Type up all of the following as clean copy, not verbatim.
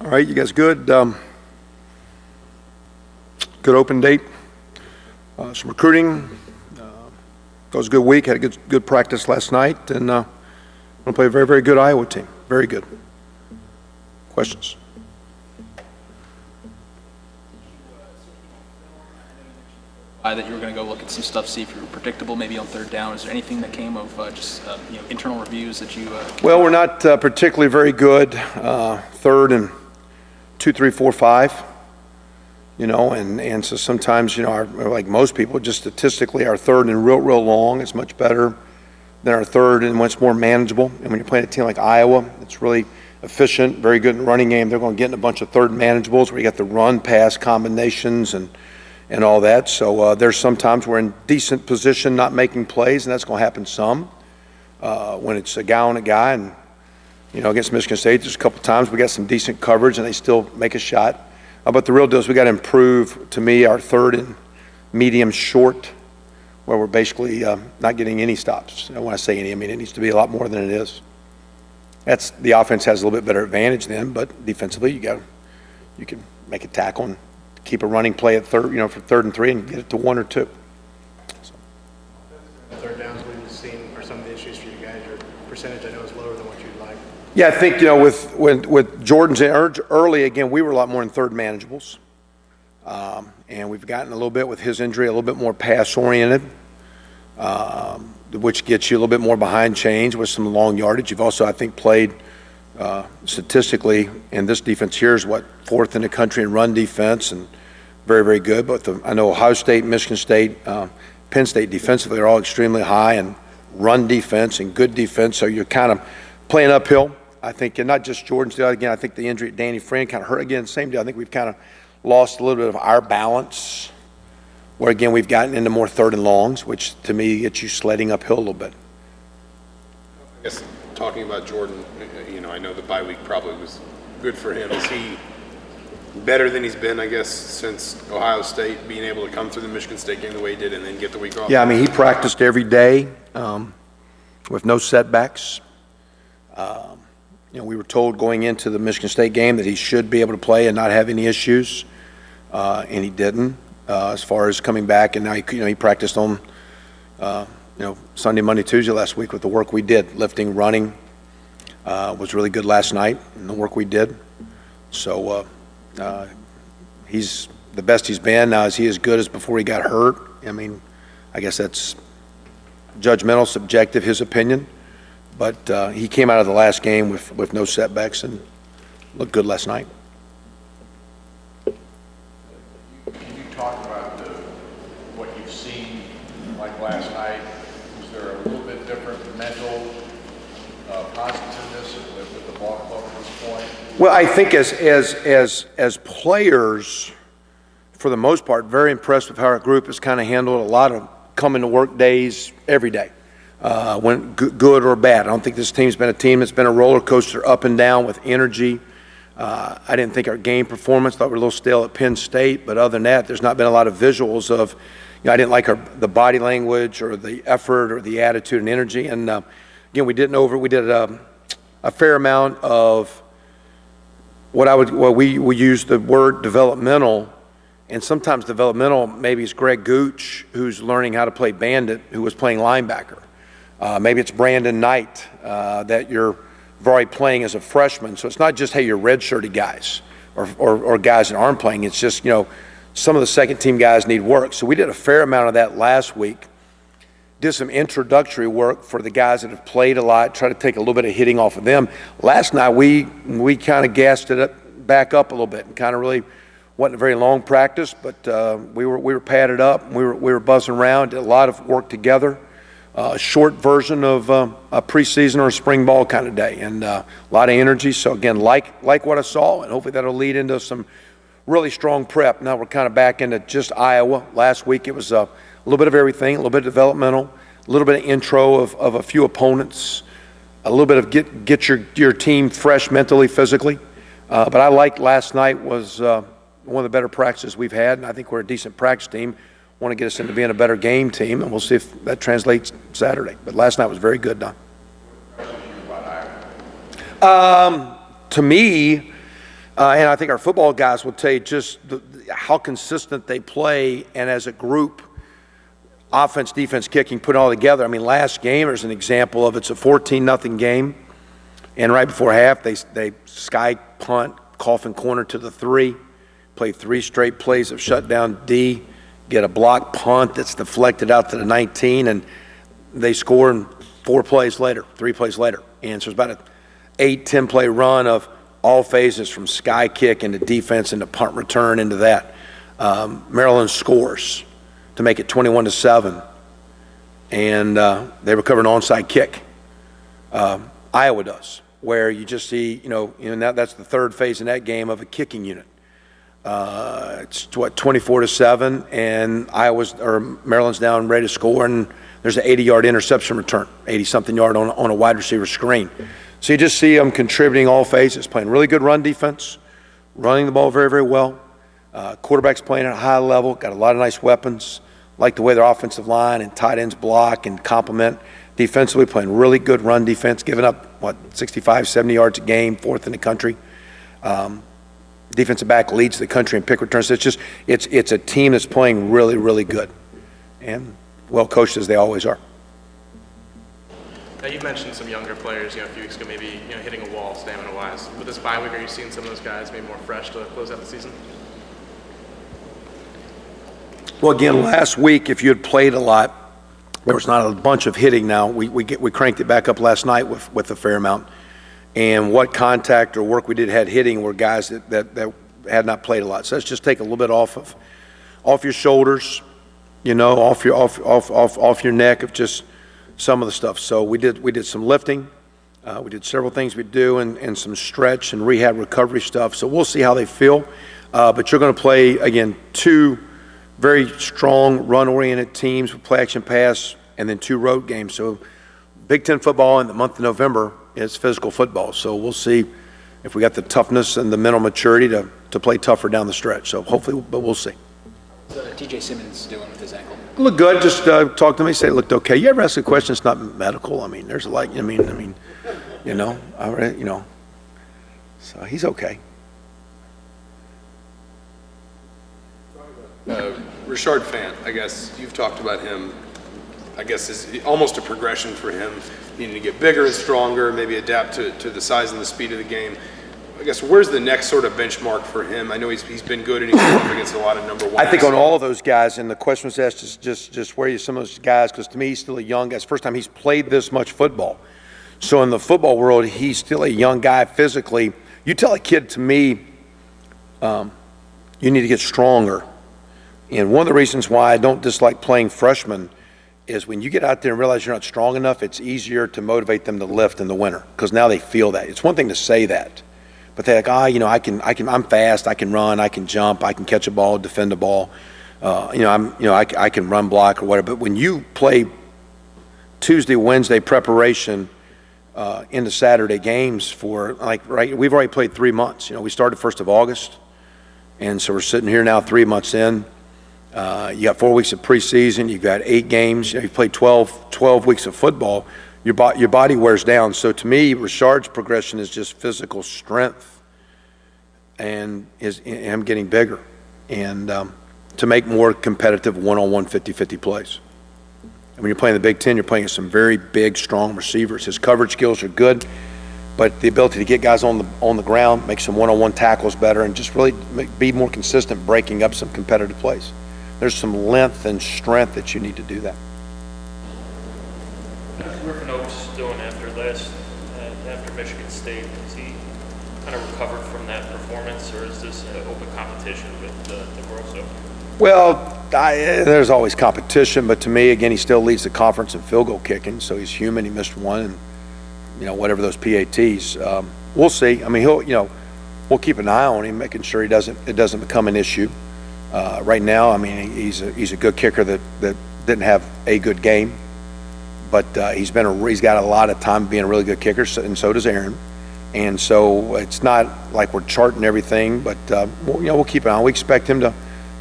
All right, you guys good? Good open date. Some recruiting. It was a good week. Had a good practice last night, and going to play a very, very good Iowa team. Very good. Questions? That you were going to go look at some stuff, see if you were predictable, maybe on third down. Is there anything that came of just internal reviews that you? Well, we're not particularly very good. Third and 2, 3, 4, 5. And so sometimes like most people, just statistically, our third and real long is much better than our third and much more manageable. And when you're playing a team like Iowa, it's really efficient, very good in the running game. They're going to get in a bunch of third and manageables where you got the run pass combinations and all that. So there's sometimes we're in decent position not making plays, and that's going to happen some when it's a guy on a guy. And against Michigan State, there's a couple times we got some decent coverage and they still make a shot. But the real deal is we got to improve, to me, our third and medium short, where we're basically not getting any stops. When I say any, I mean it needs to be a lot more than it is. That's the offense has a little bit better advantage then, but defensively you can make a tackle and keep a running play at third, for 3rd and 3 and get it to 1 or 2. So. Third downs we've seen are some of the issues for you guys. Your percentage, I know, is lower than what you'd like. Yeah, I think with Jordan's early again, we were a lot more in third manageables, and we've gotten a little bit with his injury, a little bit more pass oriented, which gets you a little bit more behind chains with some long yardage. You've also, I think, played. Statistically, and this defense here is 4th in the country in run defense, and very, very good. But I know Ohio State, Michigan State, Penn State defensively are all extremely high in run defense and good defense. So you're kind of playing uphill. I think, and not just Jordan's deal. Again, I think the injury at Danny Friend kind of hurt. Again, same deal. I think we've kind of lost a little bit of our balance, where again we've gotten into more third and longs, which to me gets you sledding uphill a little bit. I guess talking about Jordan, I know the bye week probably was good for him. Is he better than he's been, I guess, since Ohio State, being able to come through the Michigan State game the way he did and then get the week off? Yeah, I mean, he practiced every day with no setbacks. We were told going into the Michigan State game that he should be able to play and not have any issues, and he didn't as far as coming back. And now he practiced on Sunday, Monday, Tuesday last week with the work we did, lifting, running. Was really good last night in the work we did. So he's the best he's been. Now, is he as good as before he got hurt? I mean, I guess that's judgmental, subjective, his opinion. But he came out of the last game with no setbacks and looked good last night. Can you talk about what you've seen like last night? Was there a little bit different mental positiveness with the ball club at this point? Well, I think as players, for the most part, very impressed with how our group has kind of handled a lot of coming to work days every day, when good or bad. I don't think this team's been a team that's been a roller coaster up and down with energy. I didn't think our game performance, thought we were a little stale at Penn State, but other than that, there's not been a lot of visuals of, I didn't like the body language or the effort or the attitude and energy. And again, we did a fair amount of we use the word developmental, and sometimes developmental maybe it's Greg Gooch, who's learning how to play bandit, who was playing linebacker. Maybe it's Brandon Knight that you're already playing as a freshman. So it's not just, hey, you're redshirted guys or guys that aren't playing. It's just, some of the second team guys need work. So we did a fair amount of that last week. Did some introductory work for the guys that have played a lot, try to take a little bit of hitting off of them. Last night we kind of gassed it back up a little bit and kind of really wasn't a very long practice, but we were padded up. We were buzzing around, did a lot of work together. A short version of a preseason or a spring ball kind of day, and a lot of energy. So again, like what I saw, and hopefully that'll lead into some really strong prep. Now we're kind of back into just Iowa. Last week it was a little bit of everything, a little bit of developmental, a little bit of intro of a few opponents, a little bit of get your team fresh mentally, physically. But I liked last night was one of the better practices we've had, and I think we're a decent practice team. Want to get us into being a better game team, and we'll see if that translates Saturday. But last night was very good, Don. To me, And I think our football guys will tell you just how consistent they play, and as a group, offense, defense, kicking, put it all together. I mean, last game, there's an example of it's a 14-0 game, and right before half, they sky punt, coffin corner to the 3, play 3 straight plays of shutdown D, get a block punt that's deflected out to the 19, and they score in 3 plays later. And so it's about an 8-10 play run of all phases from sky kick into defense into punt return into that. Maryland scores to make it 21-7, and they recover an onside kick. Iowa does, where you just see, that's the 3rd phase in that game of a kicking unit. It's 24-7, and Maryland's down ready to score, and there's an 80-yard interception return, 80-something yard on a wide receiver screen. So you just see them contributing all phases, playing really good run defense, running the ball very, very well. Quarterback's playing at a high level, got a lot of nice weapons. Like the way their offensive line and tight ends block and complement. Defensively, playing really good run defense, giving up, 65, 70 yards a game, 4th in the country. Defensive back leads the country in pick returns. It's a team that's playing really, really good and well coached as they always are. Now, you mentioned some younger players, a few weeks ago, maybe, hitting a wall stamina-wise. With this bye week, are you seeing some of those guys maybe more fresh to close out the season? Well, again, last week, if you had played a lot, there was not a bunch of hitting now. We cranked it back up last night with a fair amount. And what contact or work we did had hitting were guys that had not played a lot. So let's just take a little bit off your shoulders, off your neck of just some of the stuff. So we did some lifting. We did several things we do and some stretch and rehab recovery stuff. So we'll see how they feel. But you're going to play, again, 2 very strong run-oriented teams with play-action pass, and then 2 road games. So Big Ten football in the month of November is physical football. So we'll see if we got the toughness and the mental maturity to play tougher down the stretch. So hopefully, but we'll see. What's TJ Simmons doing with his ankle? Look good. Just talk to me. Say it looked okay. You ever ask a question? It's not medical. I mean, there's a lot. So he's okay. Rashard Fant, I guess you've talked about him, I guess is almost a progression for him, needing to get bigger and stronger, maybe adapt to the size and the speed of the game. I guess where's the next sort of benchmark for him? I know he's been good and he's come up against a lot of number 1s. I think on all of those guys, and the question was asked just where are you some of those guys, because to me he's still a young guy. It's the first time he's played this much football. So in the football world, he's still a young guy physically. You tell a kid, to me, you need to get stronger. And one of the reasons why I don't dislike playing freshmen is when you get out there and realize you're not strong enough, it's easier to motivate them to lift in the winter because now they feel that. It's one thing to say that, but they're like, I'm fast, I can run, I can jump, I can catch a ball, defend a ball, I can run block or whatever. But when you play Tuesday, Wednesday preparation into Saturday games we've already played 3 months. We started 1st of August, and so we're sitting here now 3 months in. You got 4 weeks of preseason. You've got 8 games. You've played 12 weeks of football. Your body wears down. So to me, Rashard's progression is just physical strength and him getting bigger and to make more competitive one-on-one 50-50 plays. And when you're playing the Big Ten, you're playing some very big, strong receivers. His coverage skills are good, but the ability to get guys on the ground, make some one-on-one tackles better, and just really be more consistent, breaking up some competitive plays. There's some length and strength that you need to do that. How's Griffin Oaks doing after Michigan State? Has he kind of recovered from that performance, or is this an open competition with the Grosso? Well, there's always competition, but to me, again, he still leads the conference in field goal kicking, so he's human. He missed one, and whatever those PATs. We'll see. I mean, we'll keep an eye on him, making sure it doesn't become an issue. Right now, I mean, he's a good kicker that didn't have a good game, but he's got a lot of time being a really good kicker, and so does Aaron. And so it's not like we're charting everything, but we'll keep an eye on. We expect him to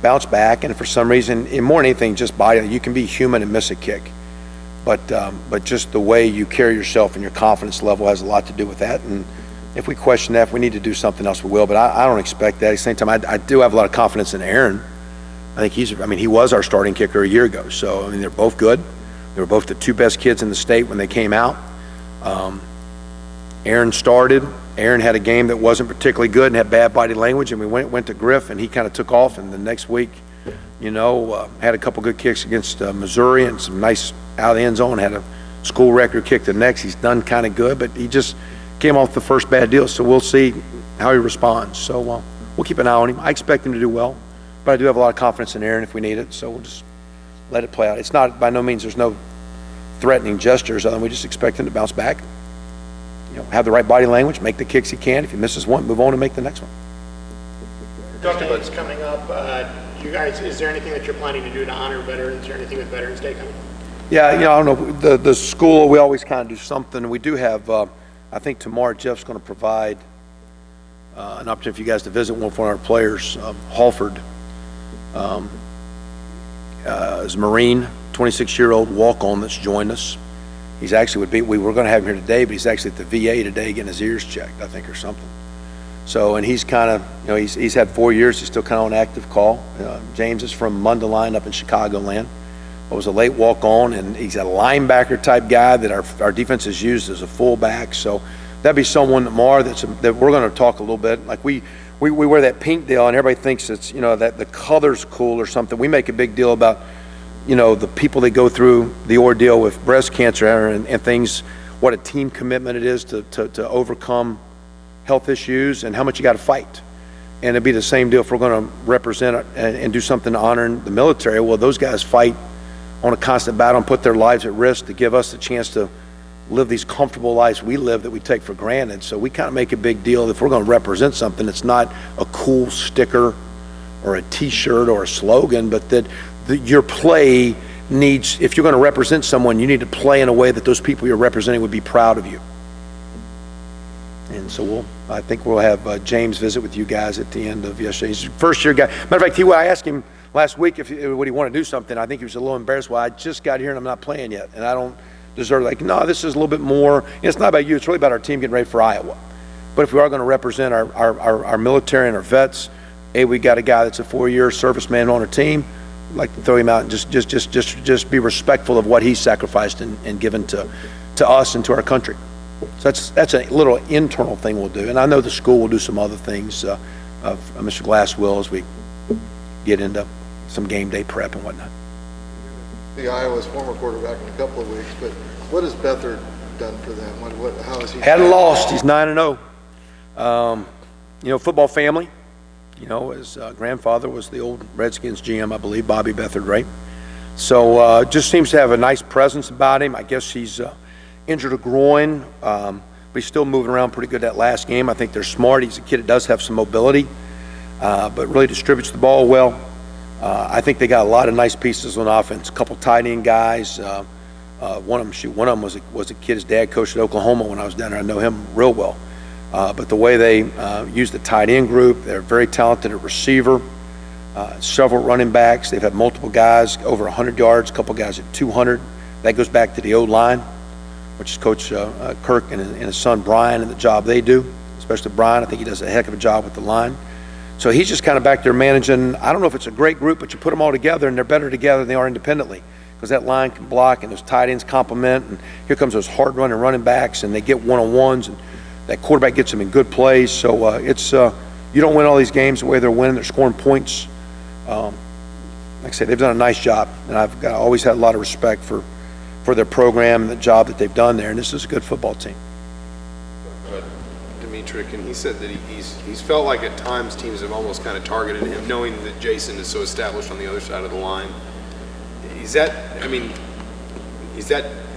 bounce back, and if for some reason, and more than anything, just body. You can be human and miss a kick, but just the way you carry yourself and your confidence level has a lot to do with that. And if we question that, if we need to do something else, we will. But I don't expect that. At the same time, I do have a lot of confidence in Aaron. I think he was our starting kicker a year ago. So, I mean, they're both good. They were both the 2 best kids in the state when they came out. Aaron started. Aaron had a game that wasn't particularly good and had bad body language, and we went to Griff, and he kind of took off. And the next week, had a couple good kicks against Missouri and some nice out of the end zone. Had a school record kick the next. He's done kind of good, but he just came off the first bad deal. So we'll see how he responds. So we'll keep an eye on him. I expect him to do well, but I do have a lot of confidence in Aaron if we need it. So we'll just let it play out. It's not, by no means, there's no threatening gestures, other than we just expect him to bounce back. Have the right body language, make the kicks he can. If he misses one, move on and make the next one. It's coming up. You guys, is there anything that you're planning to do to honor veterans? Is there anything with Veterans Day coming? Yeah, I don't know. The school, we always kind of do something. We do have, I think tomorrow Jeff's going to provide an opportunity for you guys to visit one of our players, Halford. Is a Marine, 26-year-old walk-on that's joined us. He's actually we were going to have him here today, but he's actually at the VA today getting his ears checked, I think, or something. So, and he's kind of, he's had 4 years. He's still kind of on active call. James is from Mundelein up in Chicagoland. Was a late walk-on, and he's a linebacker type guy that our defense has used as a fullback. So that'd be someone tomorrow that we're going to talk a little bit. Like we wear that pink deal, and everybody thinks it's that the color's cool or something. We make a big deal about the people that go through the ordeal with breast cancer and things, what a team commitment it is to overcome health issues and how much you got to fight. And it'd be the same deal if we're going to represent and do something to honor the military. Well, those guys fight on a constant battle and put their lives at risk to give us the chance to live these comfortable lives we live that we take for granted. So we kind of make a big deal if we're going to represent something. It's not a cool sticker or a t-shirt or a slogan, but that your play needs, if you're going to represent someone, you need to play in a way that those people you're representing would be proud of you. And so I think we'll have James visit with you guys at the end of yesterday. He's a first-year guy. Matter of fact, I asked him last week would he want to do something. I think he was a little embarrassed. Well, I just got here and I'm not playing yet, and I don't deserve no, this is a little bit more. It's not about you. It's really about our team getting ready for Iowa. But if we are going to represent our military and our vets, we got a guy that's a 4-year serviceman on our team. I'd like to throw him out and just be respectful of what he sacrificed and given to us and to our country. So that's a little internal thing we'll do. And I know the school will do some other things. Mr. Glass will, as we get into some game day prep and whatnot. The Iowa's former quarterback in a couple of weeks, but what has Beathard done for them? How has he? Hadn't lost. He's 9-0. Football family. His grandfather was the old Redskins GM, I believe, Bobby Beathard, right? So just seems to have a nice presence about him. I guess he's injured a groin, but he's still moving around pretty good that last game. I think they're smart. He's a kid that does have some mobility, but really distributes the ball well. I think they got a lot of nice pieces on offense. A couple tight end guys. One of them was a kid his dad coached at Oklahoma when I was down there. I know him real well. But the way they use the tight end group, they're very talented at receiver. Several running backs. They've had multiple guys over 100 yards, a couple guys at 200. That goes back to the O-line, which is Coach Kirk and his son Brian and the job they do, especially Brian. I think he does a heck of a job with the line. So he's just kind of back there managing. I don't know if it's a great group, but you put them all together and they're better together than they are independently, because that line can block and those tight ends complement, and here comes those hard running backs, and they get one-on-ones, and that quarterback gets them in good plays. So it's you don't win all these games the way they're winning. They're scoring points. Like I say, they've done a nice job, and I've always had a lot of respect for their program and the job that they've done there, and this is a good football team. Dimitrik, and he said that he's felt like at times teams have almost kind of targeted him, knowing that Jason is so established on the other side of the line. Is that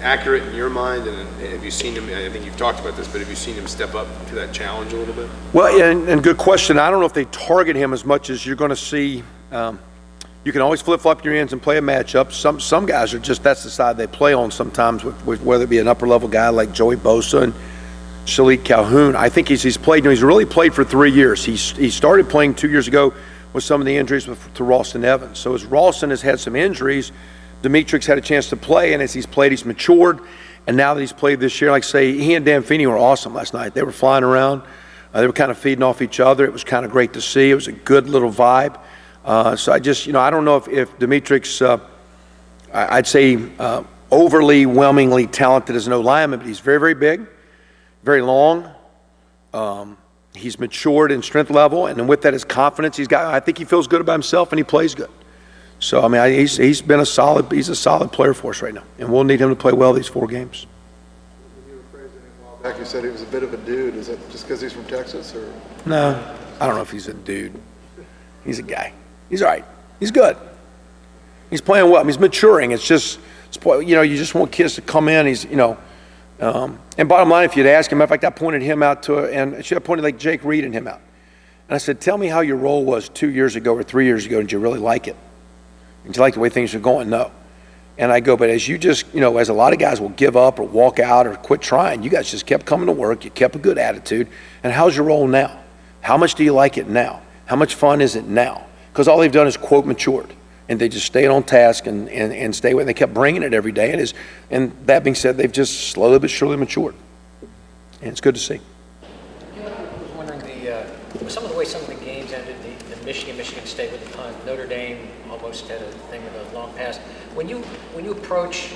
accurate in your mind? And have you seen him? I think you've talked about this, but have you seen him step up to that challenge a little bit? Well, and good question. I don't know if they target him as much as you're going to see. You can always flip-flop your ends and play a matchup. Some guys are just, that's the side they play on sometimes, with whether it be an upper-level guy like Joey Bosa and Shalik Calhoun. I think he's played. He's really played for 3 years. He started playing 2 years ago with some of the injuries to Ralston Evans. So as Ralston has had some injuries, Dimitrik's had a chance to play, and as he's played, he's matured. And now that he's played this year, like say, he and Dan Feeney were awesome last night. They were flying around. They were kind of feeding off each other. It was kind of great to see. It was a good little vibe. So I just, I don't know if Dimitri's, I'd say overly, whelmingly talented as an O-lineman, but he's very, very big, very long. He's matured in strength level, and then with that, his confidence. I think he feels good about himself, and he plays good. So I mean, he's a solid player for us right now, and we'll need him to play well these 4 games. You were praising him a while back. You said he was a bit of a dude. Is that just because he's from Texas, or? No, I don't know if he's a dude. He's a guy. He's all right. He's good. He's playing well. I mean, he's maturing. It's just, you just want kids to come in. He's, and bottom line, if you'd ask him, matter of fact, I pointed him out and I should have pointed like Jake Reed and him out. And I said, tell me how your role was 2 years ago or 3 years ago. Did you really like it? Did you like the way things are going? No. And I go, but as you just, as a lot of guys will give up or walk out or quit trying, you guys just kept coming to work. You kept a good attitude. And how's your role now? How much do you like it now? How much fun is it now? Because all they've done is, quote, matured. And they just stayed on task and stay with it. They kept bringing it every day. And that being said, they've just slowly but surely matured. And it's good to see. I was wondering, some of the way some of the games ended, the Michigan State with the punt, Notre Dame almost had a thing with a long pass. When you approach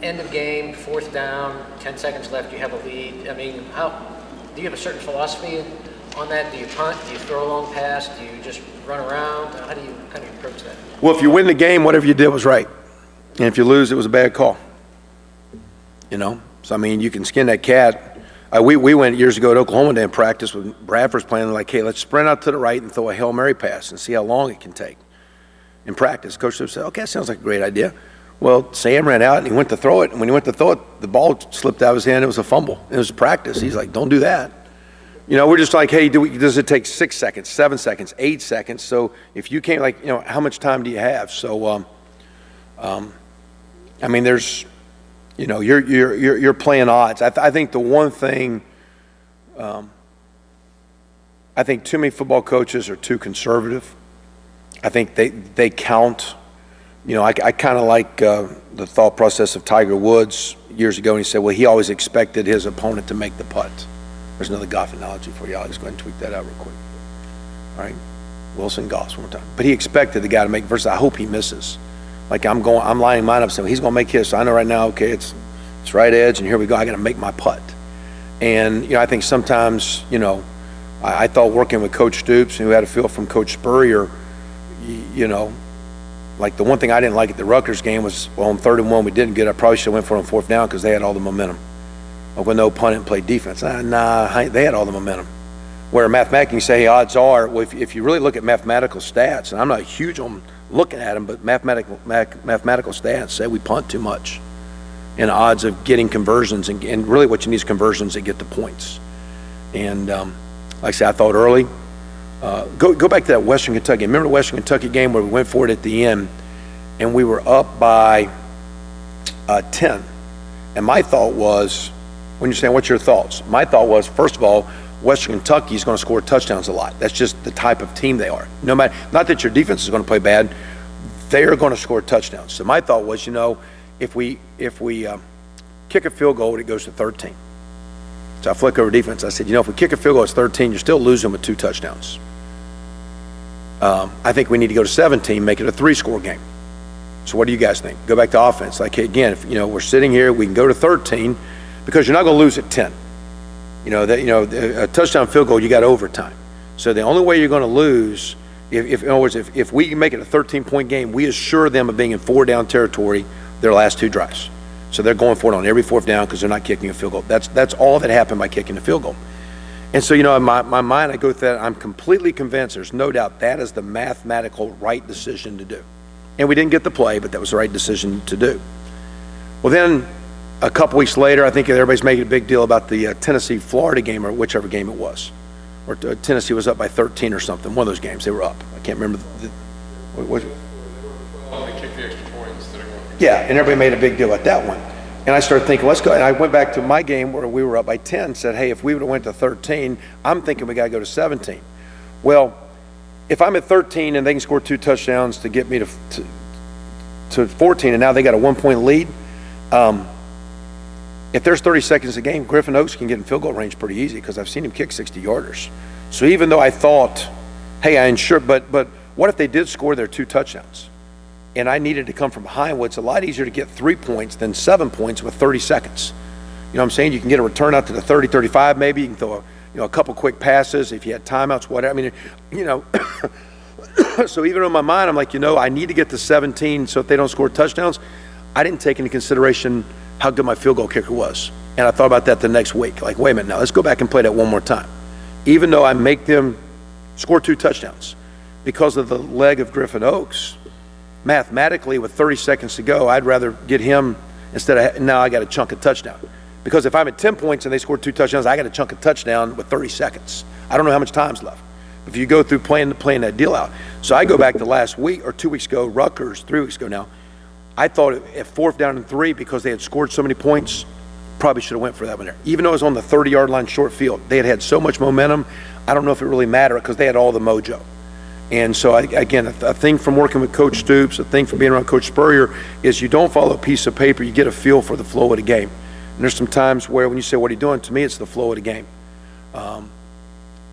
end of game, 4th down, 10 seconds left, you have a lead. I mean, do you have a certain philosophy on that? Do you punt? Do you throw a long pass? Do you just run around? How do you approach that? Well, if you win the game, whatever you did was right. And if you lose, it was a bad call. So I mean, you can skin that cat. We went years ago to Oklahoma Day in practice with Bradford's playing like, hey, let's sprint out to the right and throw a Hail Mary pass and see how long it can take. In practice, Coach said, okay, that sounds like a great idea. Well, Sam ran out and he went to throw it. And when he went to throw it, the ball slipped out of his hand. It was a fumble. It was practice. He's like, don't do that. We're just like, hey, does it take 6 seconds, 7 seconds, 8 seconds? So if you can't, how much time do you have? So, I mean, there's, you're playing odds. I think the one thing, I think too many football coaches are too conservative. I think they count. I kind of like the thought process of Tiger Woods years ago, and he said, well, he always expected his opponent to make the putt. There's another golf analogy for you. I'll just go ahead and tweak that out real quick. All right, Wilson golfs one more time. But he expected the guy to make versus I hope he misses. Like I'm lining mine up, so he's going to make his. So I know right now, okay, it's right edge, and here we go. I got to make my putt. And I think sometimes, I thought working with Coach Stoops, who had a feel from Coach Spurrier, like the one thing I didn't like at the Rutgers game was, well, on 3rd and 1 we didn't get. I probably should have went for it on 4th down because they had all the momentum. With no punt and play defense. They had all the momentum. Where mathematically you say, hey, odds are, well, if you really look at mathematical stats, and I'm not huge on looking at them, but mathematical stats say we punt too much. And odds of getting conversions, and really what you need is conversions that get the points. And like I said, I thought early, go back to that Western Kentucky game. Remember the Western Kentucky game where we went for it at the end, and we were up by 10. And my thought was, when you're saying, what's your thoughts? My thought was, first of all, Western Kentucky is going to score touchdowns a lot. That's just the type of team they are. No matter, not that your defense is going to play bad, they are going to score touchdowns. So my thought was, if we kick a field goal, it goes to 13. So I flick over defense. I said, if we kick a field goal, it's 13. You're still losing with 2 touchdowns. I think we need to go to 17, make it a 3-score game. So what do you guys think? Go back to offense. Like, again, if we're sitting here, we can go to 13. Because you're not going to lose at 10. A touchdown field goal, you got overtime. So the only way you're going to lose, in other words, if we make it a 13-point game, we assure them of being in 4-down territory their last 2 drives. So they're going for it on every 4th down because they're not kicking a field goal. That's all that happened by kicking the field goal. And so, in my mind, I go through that. I'm completely convinced, there's no doubt, that is the mathematical right decision to do. And we didn't get the play, but that was the right decision to do. Well, then, a couple weeks later, I think everybody's making a big deal about the Tennessee-Florida game, or whichever game it was. Or Tennessee was up by 13 or something. One of those games, they were up. I can't remember. What They kicked the extra point instead of going. Yeah, and everybody made a big deal about that one. And I started thinking, let's go. And I went back to my game where we were up by 10, said, hey, if we would have went to 13, I'm thinking we got to go to 17. Well, if I'm at 13 and they can score 2 touchdowns to get me to 14, and now they got a 1-point lead, if there's 30 seconds a game, Griffin Oaks can get in field goal range pretty easy because I've seen him kick 60-yarders. So even though I thought, hey, I ensured, but what if they did score their 2 touchdowns? And I needed to come from behind. Well, it's a lot easier to get 3 points than 7 points with 30 seconds. You know what I'm saying? You can get a return out to the 30, 35 maybe. You can throw a couple quick passes if you had timeouts, whatever. I mean, so even in my mind, I'm like, I need to get to 17 so if they don't score touchdowns. I didn't take into consideration how good my field goal kicker was. And I thought about that the next week. Like, wait a minute now, let's go back and play that one more time. Even though I make them score 2 touchdowns because of the leg of Griffin Oaks, mathematically with 30 seconds to go, I'd rather get him instead of now I got to chunk a touchdown. Because if I'm at 10 points and they score 2 touchdowns, I got to chunk a touchdown with 30 seconds. I don't know how much time's left. If you go through playing that deal out. So I go back to last week or 2 weeks ago, Rutgers, 3 weeks ago now. I thought at 4th down and 3, because they had scored so many points, probably should have went for that one there. Even though it was on the 30-yard line short field, they had so much momentum. I don't know if it really mattered because they had all the mojo. And so, again, a thing from working with Coach Stoops, a thing from being around Coach Spurrier is you don't follow a piece of paper, you get a feel for the flow of the game. And there's some times where when you say, what are you doing? To me, it's the flow of the game.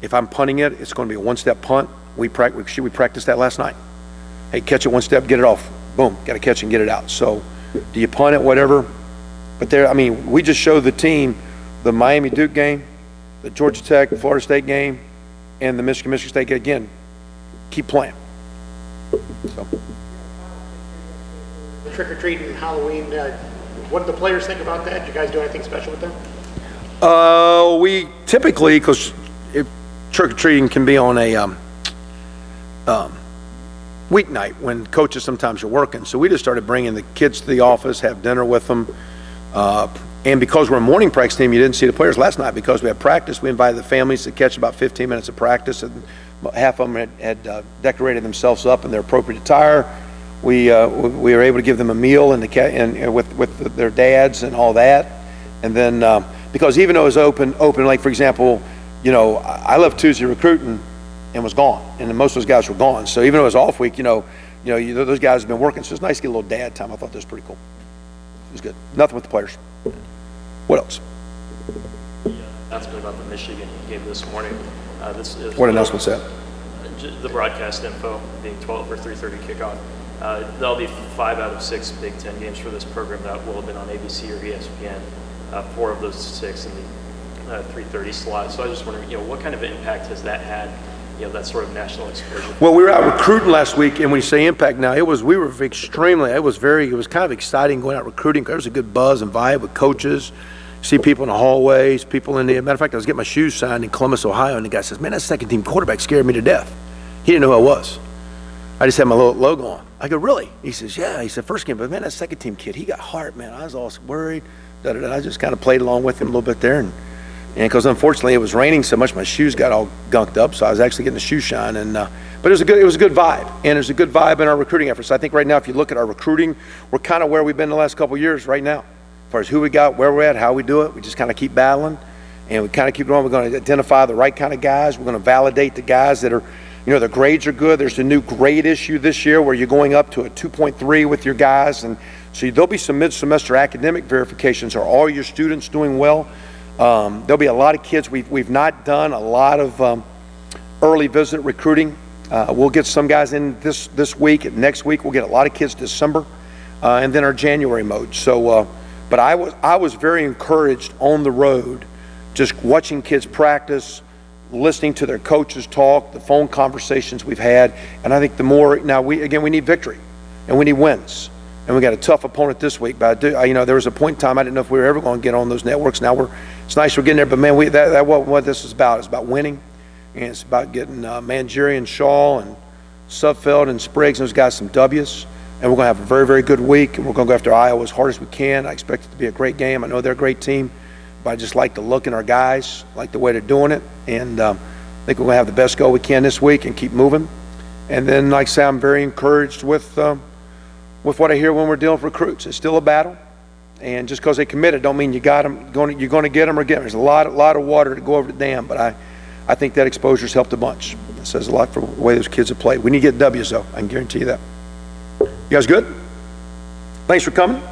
If I'm punting it, it's going to be a one-step punt. We practiced that last night. Hey, catch it one step, get it off. Boom, got to catch and get it out. So do you punt it, whatever? But we just showed the team the Miami-Duke game, the Georgia Tech, Florida State game, and the Michigan State game. Again, keep playing. So. The trick-or-treat and Halloween, what did the players think about that? Did you guys do anything special with them? We typically, because trick-or-treating can be on a weeknight when coaches sometimes are working. So we just started bringing the kids to the office, have dinner with them. And because we're a morning practice team, you didn't see the players last night because we had practice. We invited the families to catch about 15 minutes of practice, and half of them had decorated themselves up in their appropriate attire. We were able to give them a meal and with their dads and all that. And then because even though it was open, like for example, I left Tuesday recruiting and was gone, and most of those guys were gone. So even though it was off week, those guys have been working. So it's nice to get a little dad time. I thought that was pretty cool. It was good. Nothing with the players. What else? Announcement about the Michigan you gave this morning. What announcement's that? The broadcast info being 12 or 3:30 kickoff. There'll be 5 out of 6 Big Ten games for this program that will have been on ABC or ESPN. 4 of those 6 in the 3:30 slot. So I was just wondering, what kind of impact has that had? That sort of national exposure. Well, we were out recruiting last week, and when you say impact now, it was kind of exciting going out recruiting because there was a good buzz and vibe with coaches. See people in the hallways, people in the, matter of fact, I was getting my shoes signed in Columbus, Ohio, and the guy says, man, that second team quarterback scared me to death. He didn't know who I was. I just had my little logo on. I go, really? He says, yeah. He said, first game, but man, that second team kid, he got heart, man. I was all worried. I just kind of played along with him a little bit there, and because unfortunately it was raining so much, my shoes got all gunked up, so I was actually getting the shoe shine. But it was a good vibe, and there's a good vibe in our recruiting efforts. I think right now, if you look at our recruiting, we're kind of where we've been the last couple of years right now, as far as who we got, where we're at, how we do it. We just kind of keep battling, and we kind of keep going. We're going to identify the right kind of guys. We're going to validate the guys that are, their grades are good. There's a new grade issue this year where you're going up to a 2.3 with your guys, and so there'll be some mid-semester academic verifications. Are all your students doing well? There'll be a lot of kids. We've not done a lot of early visit recruiting. We'll get some guys in this week. Next week we'll get a lot of kids December, and then our January mode. So, but I was very encouraged on the road, just watching kids practice, listening to their coaches talk, the phone conversations we've had, and I think the more now we need victory, and we need wins. And we got a tough opponent this week, but there was a point in time I didn't know if we were ever going to get on those networks. Now it's nice we're getting there, but man, what this is about. It's about winning, and it's about getting Mangieri, Shaw, and Sudfeld and Spriggs and those guys some W's. And we're going to have a very, very good week, and we're going to go after Iowa as hard as we can. I expect it to be a great game. I know they're a great team, but I just like the look in our guys, like the way they're doing it, and I think we're going to have the best go we can this week and keep moving. And then, like I say, I'm very encouraged with what I hear when we're dealing with recruits. It's still a battle, and just because they committed don't mean you got them. You're going to get them or get them. There's a lot of water to go over the dam, but I think that exposure's helped a bunch. It says a lot for the way those kids have played. We need to get W's though. I can guarantee you that. You guys good? Thanks for coming.